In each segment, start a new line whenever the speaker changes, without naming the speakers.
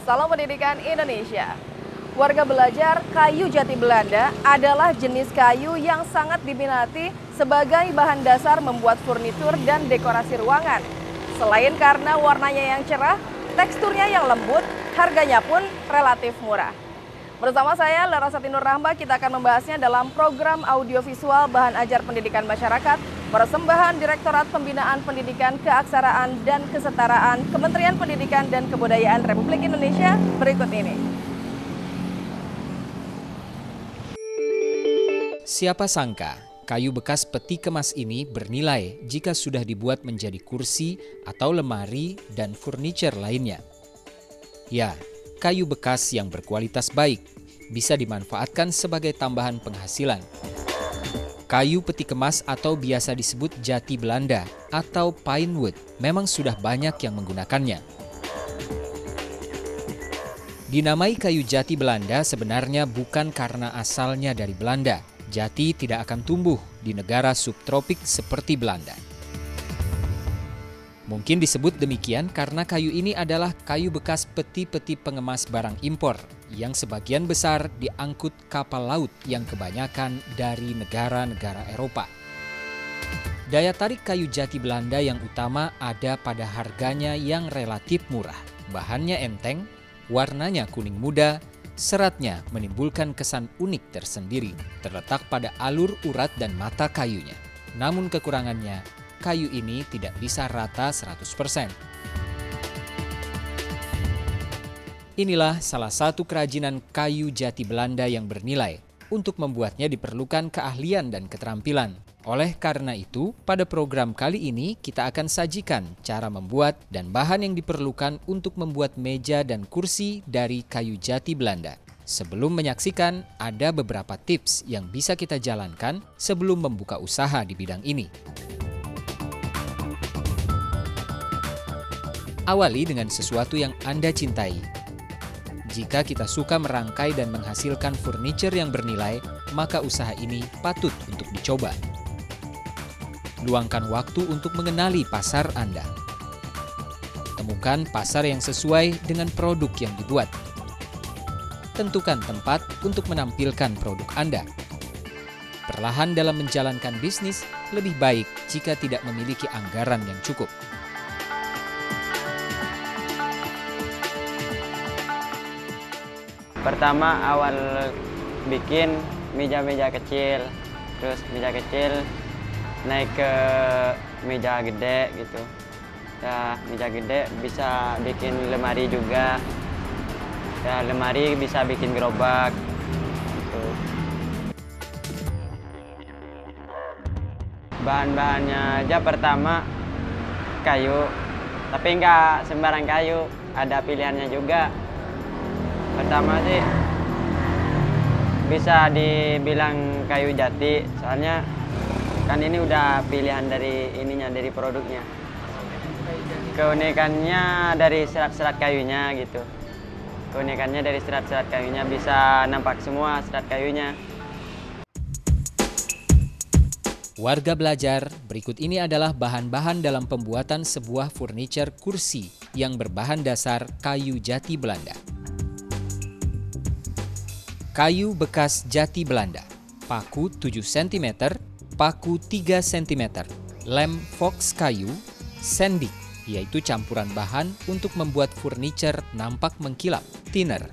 Salam Pendidikan Indonesia. Warga belajar kayu jati Belanda adalah jenis kayu yang sangat diminati sebagai bahan dasar membuat furnitur dan dekorasi ruangan. Selain karena warnanya yang cerah, teksturnya yang lembut, harganya pun relatif murah. Bersama saya, Larasati Nur Rahma, kita akan membahasnya dalam program audiovisual Bahan Ajar Pendidikan Masyarakat, persembahan Direktorat Pembinaan Pendidikan Keaksaraan dan Kesetaraan Kementerian Pendidikan dan Kebudayaan Republik Indonesia berikut ini.
Siapa sangka kayu bekas peti kemas ini bernilai jika sudah dibuat menjadi kursi atau lemari dan furniture lainnya. Ya, kayu bekas yang berkualitas baik bisa dimanfaatkan sebagai tambahan penghasilan. Kayu peti kemas atau biasa disebut jati Belanda atau pine wood memang sudah banyak yang menggunakannya. Dinamai kayu jati Belanda sebenarnya bukan karena asalnya dari Belanda. Jati tidak akan tumbuh di negara subtropik seperti Belanda. Mungkin disebut demikian karena kayu ini adalah kayu bekas peti-peti pengemas barang impor yang sebagian besar diangkut kapal laut yang kebanyakan dari negara-negara Eropa. Daya tarik kayu jati Belanda yang utama ada pada harganya yang relatif murah. Bahannya enteng, warnanya kuning muda, seratnya menimbulkan kesan unik tersendiri, terletak pada alur urat dan mata kayunya. Namun kekurangannya, kayu ini tidak bisa rata 100%. Inilah salah satu kerajinan kayu jati Belanda yang bernilai. Untuk membuatnya diperlukan keahlian dan keterampilan. Oleh karena itu, pada program kali ini kita akan sajikan cara membuat dan bahan yang diperlukan untuk membuat meja dan kursi dari kayu jati Belanda. Sebelum menyaksikan, ada beberapa tips yang bisa kita jalankan sebelum membuka usaha di bidang ini. Awali dengan sesuatu yang Anda cintai. Jika kita suka merangkai dan menghasilkan furniture yang bernilai, maka usaha ini patut untuk dicoba. Luangkan waktu untuk mengenali pasar Anda. Temukan pasar yang sesuai dengan produk yang dibuat. Tentukan tempat untuk menampilkan produk Anda. Perlahan dalam menjalankan bisnis, lebih baik jika tidak memiliki anggaran yang cukup.
Pertama awal bikin meja-meja kecil, terus meja kecil naik ke meja gede gitu. Ya, meja gede bisa bikin lemari juga. Ya, lemari bisa bikin gerobak gitu. Bahan-bahannya aja pertama kayu, tapi nggak sembarang kayu, ada pilihannya juga. Pertama sih bisa dibilang kayu jati, soalnya kan ini udah pilihan dari ininya, dari produknya. Keunikannya dari serat-serat kayunya gitu. Keunikannya dari serat-serat kayunya, bisa nampak semua serat kayunya.
Warga belajar, berikut ini adalah bahan-bahan dalam pembuatan sebuah furniture kursi yang berbahan dasar kayu jati Belanda. Kayu bekas jati Belanda, paku 7 cm, paku 3 cm, lem fox kayu, sendik, yaitu campuran bahan untuk membuat furniture nampak mengkilap, thinner.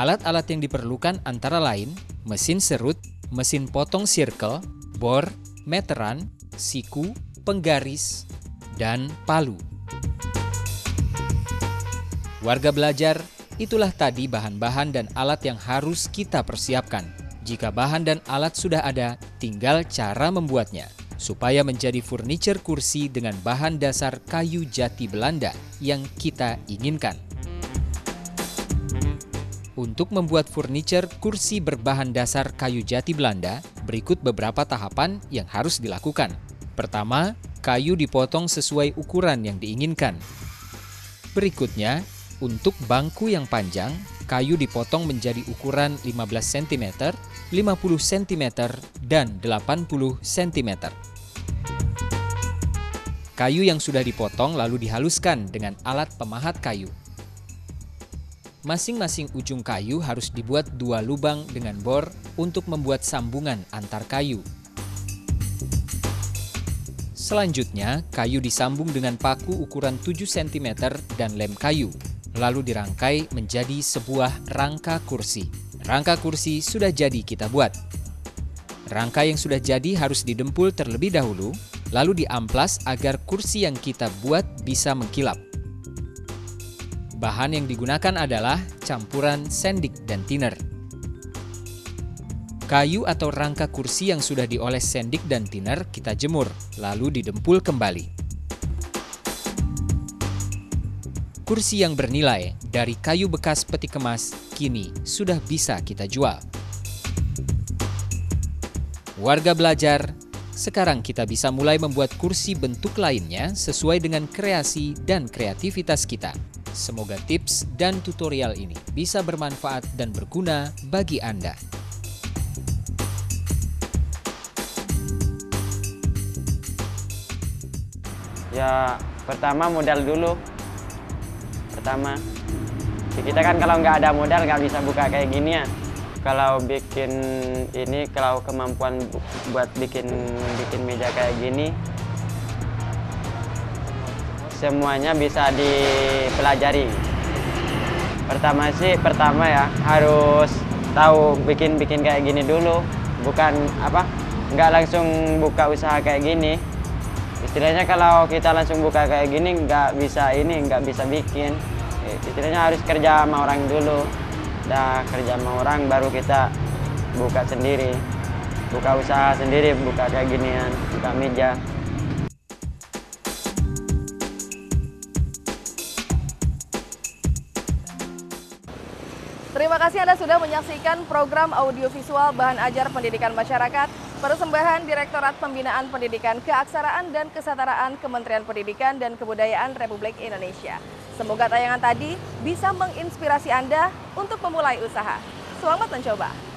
Alat-alat yang diperlukan antara lain mesin serut, mesin potong circle, bor, meteran, siku, penggaris, dan palu. Warga belajar, itulah tadi bahan-bahan dan alat yang harus kita persiapkan. Jika bahan dan alat sudah ada, tinggal cara membuatnya, supaya menjadi furniture kursi dengan bahan dasar kayu jati Belanda yang kita inginkan. Untuk membuat furniture kursi berbahan dasar kayu jati Belanda, berikut beberapa tahapan yang harus dilakukan. Pertama, kayu dipotong sesuai ukuran yang diinginkan. Berikutnya, untuk bangku yang panjang, kayu dipotong menjadi ukuran 15 cm, 50 cm, dan 80 cm. Kayu yang sudah dipotong lalu dihaluskan dengan alat pemahat kayu. Masing-masing ujung kayu harus dibuat 2 lubang dengan bor untuk membuat sambungan antar kayu. Selanjutnya, kayu disambung dengan paku ukuran 7 cm dan lem kayu, lalu dirangkai menjadi sebuah rangka kursi. Rangka kursi sudah jadi kita buat. Rangka yang sudah jadi harus didempul terlebih dahulu, lalu diamplas agar kursi yang kita buat bisa mengkilap. Bahan yang digunakan adalah campuran sendik dan thinner. Kayu atau rangka kursi yang sudah dioles sendik dan thinner kita jemur, lalu didempul kembali. Kursi yang bernilai dari kayu bekas peti kemas kini sudah bisa kita jual. Warga belajar, sekarang kita bisa mulai membuat kursi bentuk lainnya sesuai dengan kreasi dan kreativitas kita. Semoga tips dan tutorial ini bisa bermanfaat dan berguna bagi Anda.
Ya, pertama modal dulu. Kita kan kalau nggak ada modal nggak bisa buka kayak gini ya. Kalau bikin ini, kalau kemampuan buat bikin meja kayak gini, semuanya bisa dipelajari. Pertama ya harus tahu bikin kayak gini dulu, bukan nggak langsung buka usaha kayak gini. Istilahnya kalau kita langsung buka kayak gini nggak bisa bikin. Istilahnya harus kerja sama orang dulu. Udah kerja sama orang baru kita buka sendiri, buka usaha sendiri, buka kayak ginian, buka meja.
Terima kasih Anda sudah menyaksikan program audiovisual Bahan Ajar Pendidikan Masyarakat, persembahan Direktorat Pembinaan Pendidikan Keaksaraan dan Kesetaraan Kementerian Pendidikan dan Kebudayaan Republik Indonesia. Semoga tayangan tadi bisa menginspirasi Anda untuk memulai usaha. Selamat mencoba!